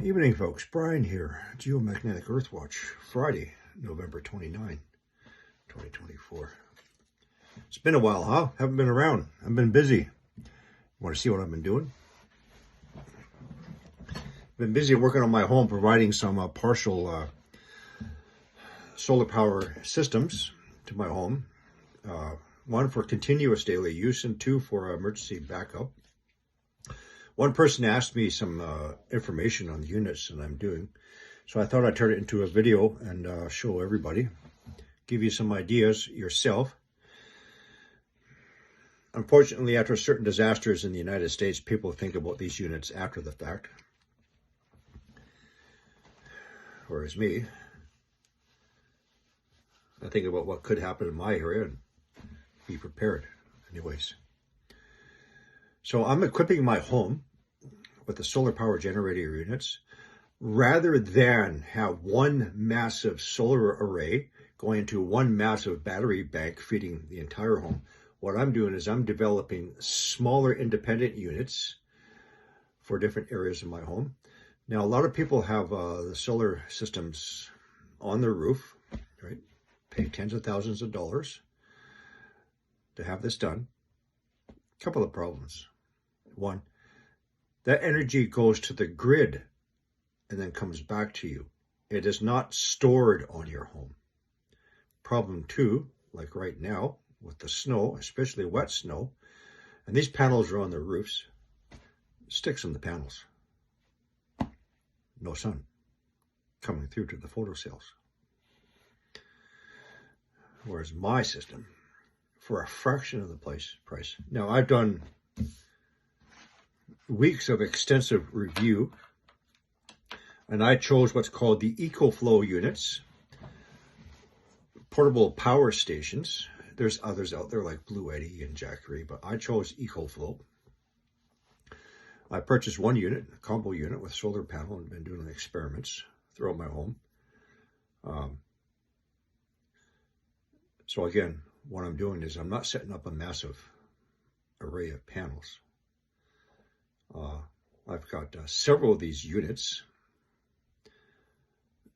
Evening, folks. Brian here. Geomagnetic Earthwatch, Friday, November 29, 2024. It's been a while, huh? Haven't been around. I've been busy. Want to see what I've been doing? Been busy working on my home, providing some partial solar power systems to my home. One for continuous daily use and two for emergency backup. One person asked me some information on the units that I'm doing, so I thought I'd turn it into a video and show everybody, give you some ideas yourself. Unfortunately, after certain disasters in the United States, people think about these units after the fact, whereas me, I think about what could happen in my area and be prepared anyways. So I'm equipping my home with the solar power generator units rather than have one massive solar array going into one massive battery bank feeding the entire home. What I'm doing is I'm developing smaller independent units for different areas of my home. Now, a lot of people have the solar systems on their roof, right? Pay tens of thousands of dollars to have this done. A couple of problems. One, that energy goes to the grid and then comes back to you. It is not stored on your home. Problem two, like right now with the snow, especially wet snow, and these panels are on the roofs, sticks in the panels. No sun coming through to the photocells. Whereas my system, for a fraction of the price. Now, I've done weeks of extensive review, and I chose what's called the EcoFlow units, portable power stations. There's others out there like Blue Eddy and Jackery, but I chose EcoFlow. I purchased one unit, a combo unit with solar panel, and been doing experiments throughout my home. So again, what I'm doing is I'm not setting up a massive array of panels. I've got several of these units,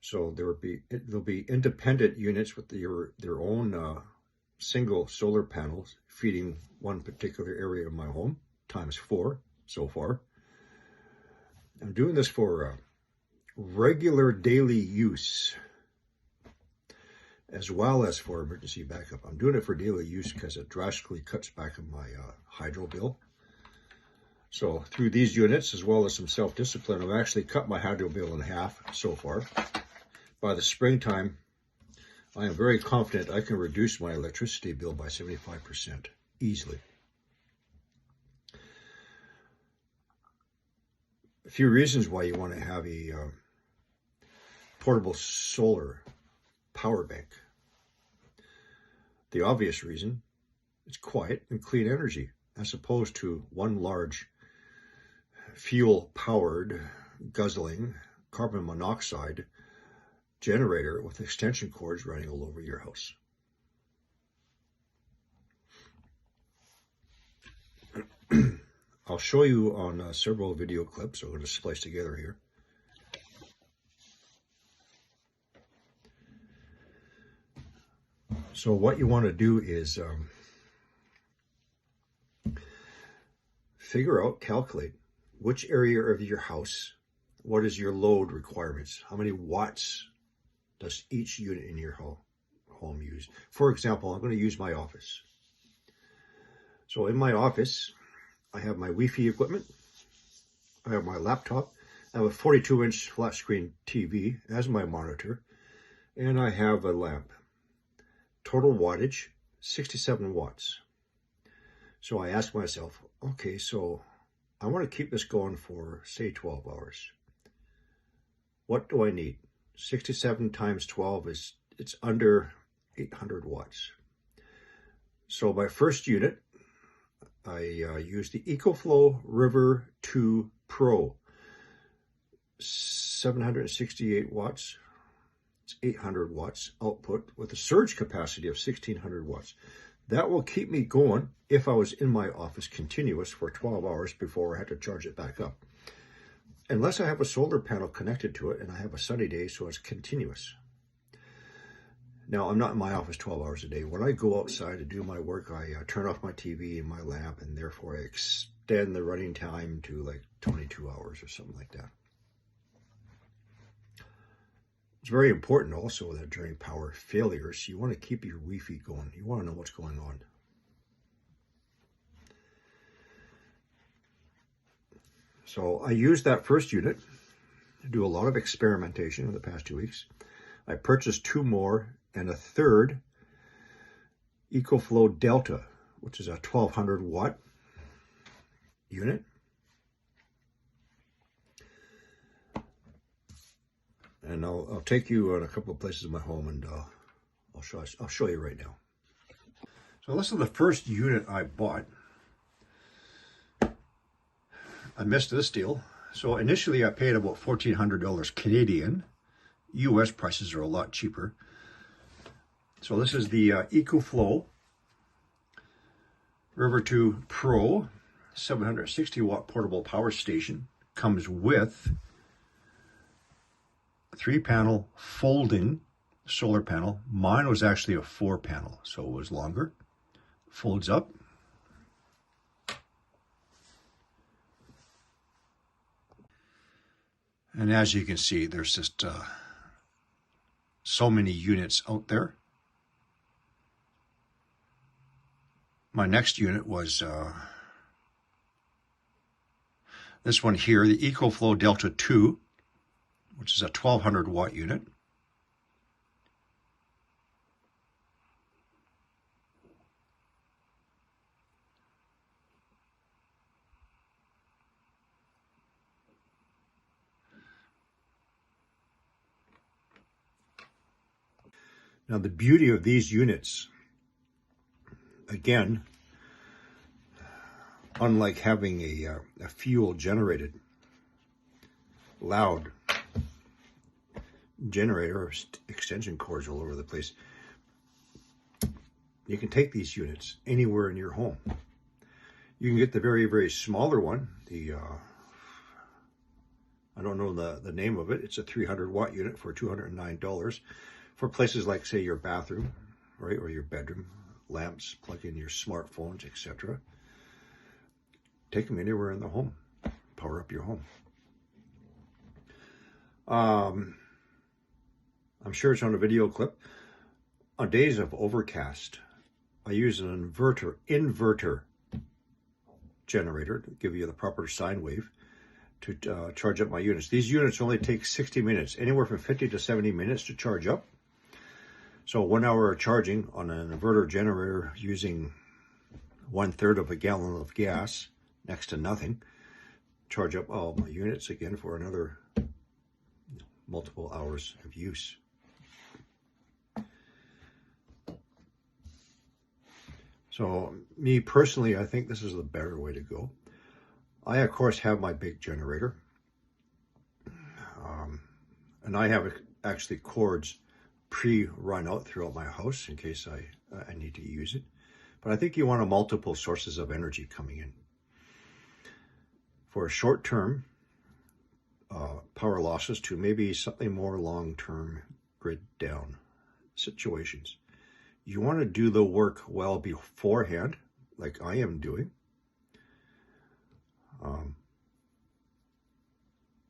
so there'll be independent units with their own single solar panels feeding one particular area of my home, times 4 so far. I'm doing this for regular daily use as well as for emergency backup. I'm doing it for daily use because it drastically cuts back on my hydro bill. So through these units, as well as some self-discipline, I've actually cut my hydro bill in half so far. By the springtime, I am very confident I can reduce my electricity bill by 75% easily. A few reasons why you want to have a portable solar power bank. The obvious reason, it's quiet and clean energy, as opposed to one large fuel-powered, guzzling, carbon monoxide generator with extension cords running all over your house. I'll show you on several video clips I'm going to splice together here. So what you want to do is calculate which area of your house, what is your load requirements, how many watts does each unit in your home use. For example, I'm going to use my office. So in my office, I have my Wi-Fi equipment, I have my laptop, I have a 42-inch flat screen TV as my monitor, and I have a lamp. Total wattage, 67 watts. So I asked myself, okay, so I want to keep this going for, say, 12 hours. What do I need? 67 times 12 it's under 800 watts. So my first unit, I used the EcoFlow River 2 Pro, 768 watts. It's 800 watts output with a surge capacity of 1600 watts. That will keep me going if I was in my office continuous for 12 hours before I had to charge it back up. unless I have a solar panel connected to it and I have a sunny day, so it's continuous. Now, I'm not in my office 12 hours a day. When I go outside to do my work, I turn off my TV and my lamp, and therefore I extend the running time to like 22 hours or something like that. It's very important also that during power failures, you want to keep your Wi-Fi going. You want to know what's going on. So I used that first unit to do a lot of experimentation in the past 2 weeks. I purchased 2 more and a third EcoFlow Delta, which is a 1200 watt unit. And I'll take you on a couple of places in my home, and I'll show you right now. So this is the first unit I bought. I missed this deal. So initially I paid about $1,400 Canadian. US prices are a lot cheaper. So this is the EcoFlow River 2 Pro 760 watt portable power station. Comes with a 3-panel folding solar panel. Mine was actually a 4-panel, so it was longer. Folds up. And as you can see, there's just so many units out there. My next unit was this one here, the EcoFlow Delta 2, which is a 1200 watt unit. Now the beauty of these units, again, unlike having a fuel generated loud generator or extension cords all over the place, you can take these units anywhere in your home. You can get the very, very smaller one, the I don't know the name of it. It's a 300 watt unit for $209 for places like, say, your bathroom, right, or your bedroom, lamps, plug in your smartphones, etc. Take them anywhere in the home. Power up your home. I'm sure it's on a video clip. On days of overcast, I use an inverter generator to give you the proper sine wave to charge up my units. These units only take 60 minutes, anywhere from 50 to 70 minutes to charge up. So 1 hour of charging on an inverter generator using 1/3 of a gallon of gas, next to nothing, charge up all my units again for another multiple hours of use. So me personally, I think this is the better way to go. I, of course, have my big generator. And I have actually cords pre-run out throughout my house in case I need to use it. But I think you want multiple sources of energy coming in. For short-term power losses to maybe something more long-term grid down situations. You want to do the work well beforehand, like I am doing.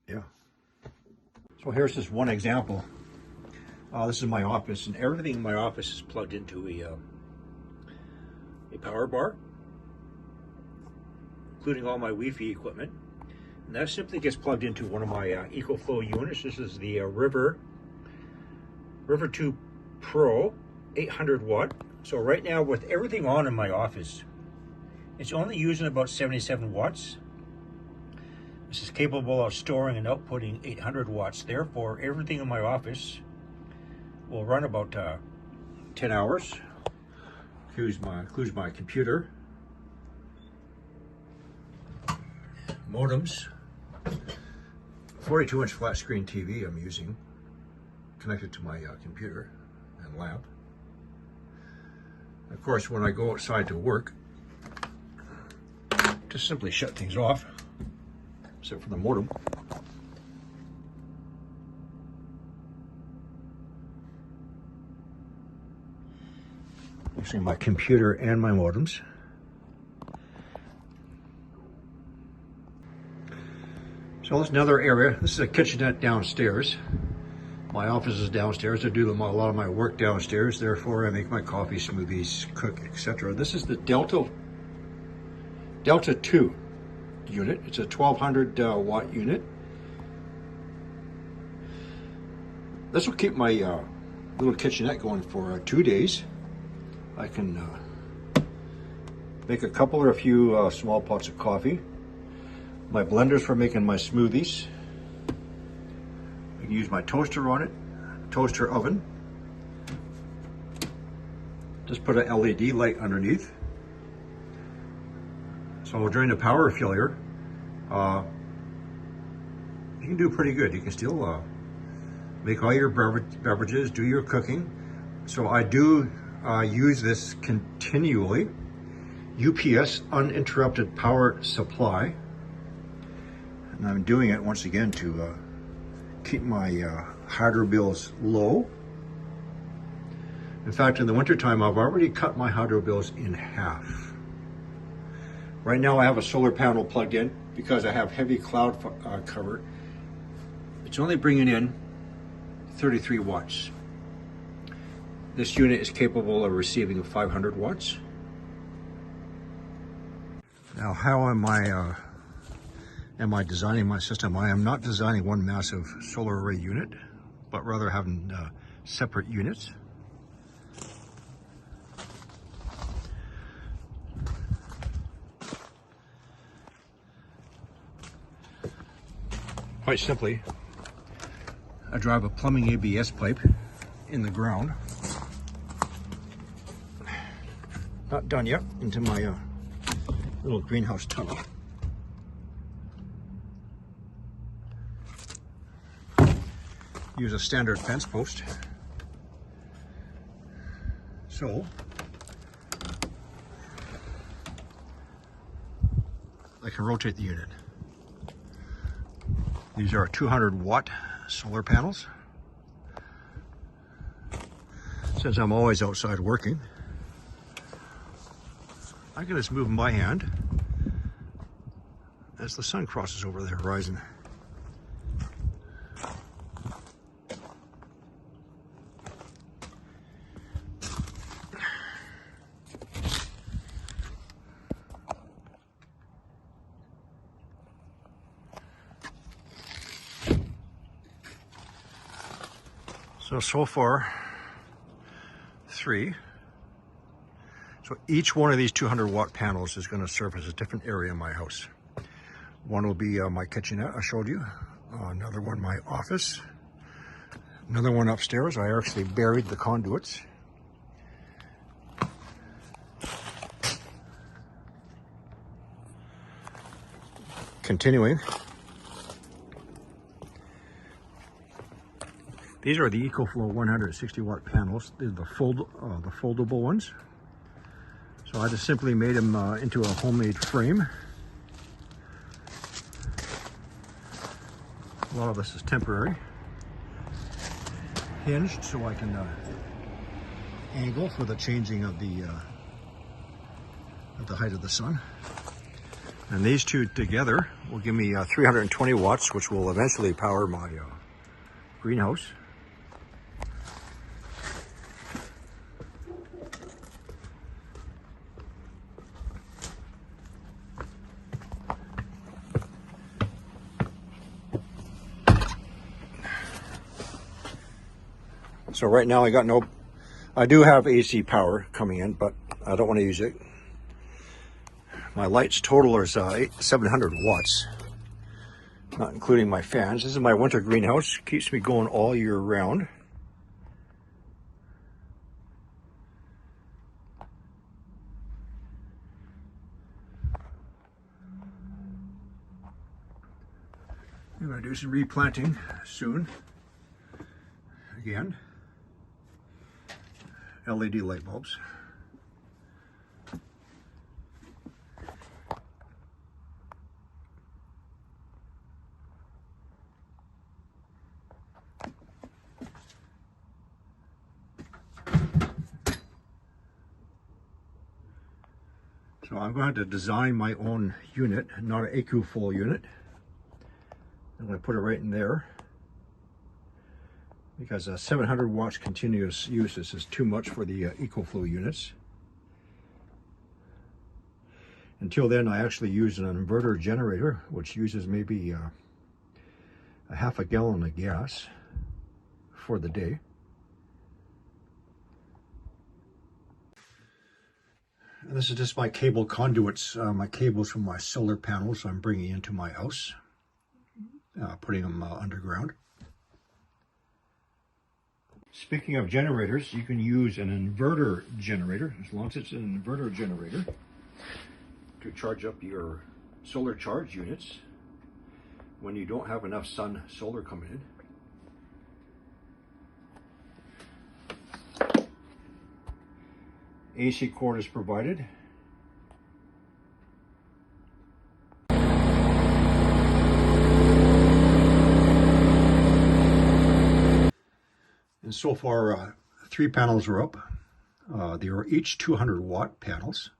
Yeah. So here's just one example. This is my office, and everything in my office is plugged into a power bar, including all my Wi-Fi equipment. And that simply gets plugged into one of my EcoFlow units. This is the River 2 Pro 800 watt. So right now, with everything on in my office, it's only using about 77 watts. This is capable of storing and outputting 800 watts. Therefore, everything in my office will run about 10 hours. Includes my computer, modems, 42-inch flat screen TV I'm using, connected to my computer and lamp. Of course, when I go outside to work, just simply shut things off, except for the modem. using my computer and my modems. So that's another area. This is a kitchenette downstairs. My office is downstairs. I do a lot of my work downstairs. Therefore, I make my coffee, smoothies, cook, etc. This is the Delta 2 unit. It's a 1200 watt unit. This will keep my little kitchenette going for 2 days. I can make a few small pots of coffee. My blenders for making my smoothies. I can use my toaster on it, toaster oven. Just put an LED light underneath. So during a power failure, you can do pretty good. You can still make all your beverages, do your cooking. So I do use this continually. UPS, uninterrupted power supply. And I'm doing it once again to keep my hydro bills low. In fact, in the wintertime, I've already cut my hydro bills in half. Right now I have a solar panel plugged in because I have heavy cloud cover. It's only bringing in 33 watts. This unit is capable of receiving 500 watts. Now, how am I designing my system? I am not designing one massive solar array unit, but rather having separate units. Quite simply, I drive a plumbing ABS pipe in the ground, not done yet, into my little greenhouse tunnel. Use a standard fence post. So I can rotate the unit. These are 200 watt solar panels. Since I'm always outside working, I can just move my hand as the sun crosses over the horizon. So far, 3. So each one of these 200 watt panels is going to serve as a different area in my house. One will be my kitchenette, I showed you. Another one, my office. Another one upstairs. I actually buried the conduits. Continuing. These are the EcoFlow 160 watt panels. These are the foldable ones. So I just simply made them into a homemade frame. A lot of this is temporary. Hinged so I can angle for the changing of the height of the sun. And these two together will give me 320 watts, which will eventually power my greenhouse. So right now I do have AC power coming in, but I don't want to use it. My lights total is 700 watts, not including my fans. This is my winter greenhouse. Keeps me going all year round. I'm going to do some replanting soon. Again. LED light bulbs. So I'm going to have to design my own unit, not an EcoFlow unit. I'm going to put it right in there because 700 watts continuous use is too much for the EcoFlow units. Until then, I actually use an inverter generator, which uses maybe a half a gallon of gas for the day. And this is just my cable conduits, my cables from my solar panels I'm bringing into my house, putting them underground. Speaking of generators, you can use an inverter generator, as long as it's an inverter generator, to charge up your solar charge units when you don't have enough solar coming in. AC cord is provided. And so far, 3 panels are up. They are each 200 watt panels.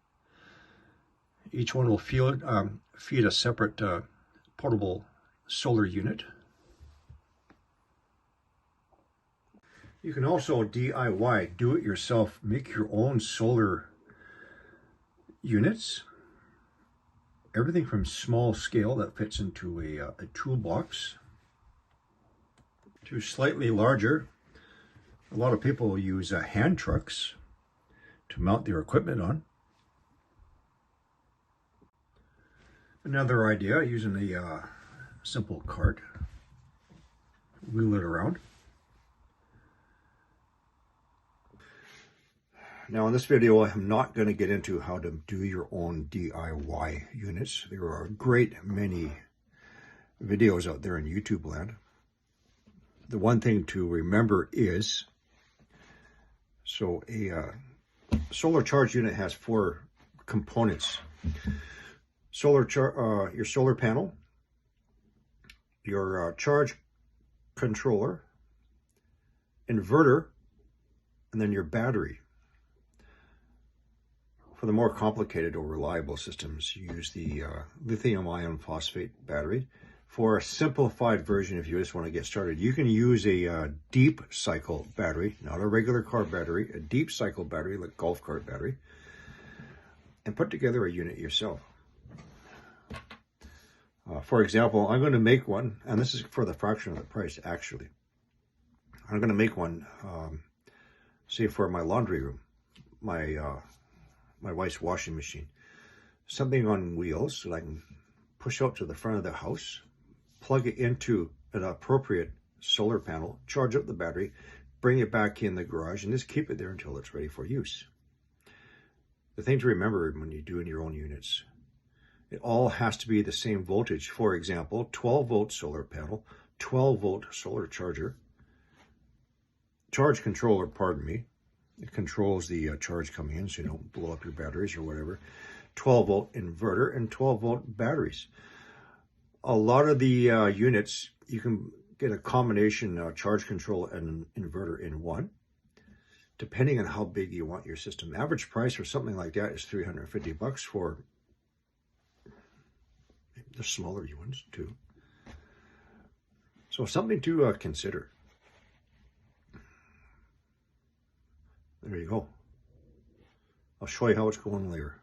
Each one will feed a separate portable solar unit. You can also DIY, do it yourself, make your own solar units. Everything from small scale that fits into a toolbox to slightly larger. A lot of people use hand trucks to mount their equipment on. Another idea, using a simple cart, wheel it around. Now in this video, I'm not going to get into how to do your own DIY units. There are a great many videos out there in YouTube land. The one thing to remember is, so a solar charge unit has 4 components. Your solar panel, your charge controller, inverter, and then your battery. For the more complicated or reliable systems, you use the lithium ion phosphate battery. For a simplified version, if you just want to get started, you can use a deep cycle battery, not a regular car battery, a deep cycle battery, like golf cart battery, and put together a unit yourself. For example, I'm going to make one, and this is for the fraction of the price, actually. I'm going to make one, say for my laundry room, my wife's washing machine. Something on wheels that I can push out to the front of the house, plug it into an appropriate solar panel, charge up the battery, bring it back in the garage, and just keep it there until it's ready for use. The thing to remember when you're doing your own units, it all has to be the same voltage. For example, 12 volt solar panel, 12 volt solar charger, charge controller, pardon me. It controls the charge coming in so you don't blow up your batteries or whatever. 12 volt inverter and 12 volt batteries. A lot of the units, you can get a combination charge control and inverter in one, depending on how big you want your system. Average price for something like that is $350 for the smaller ones too. So something to consider. There you go. I'll show you how it's going later.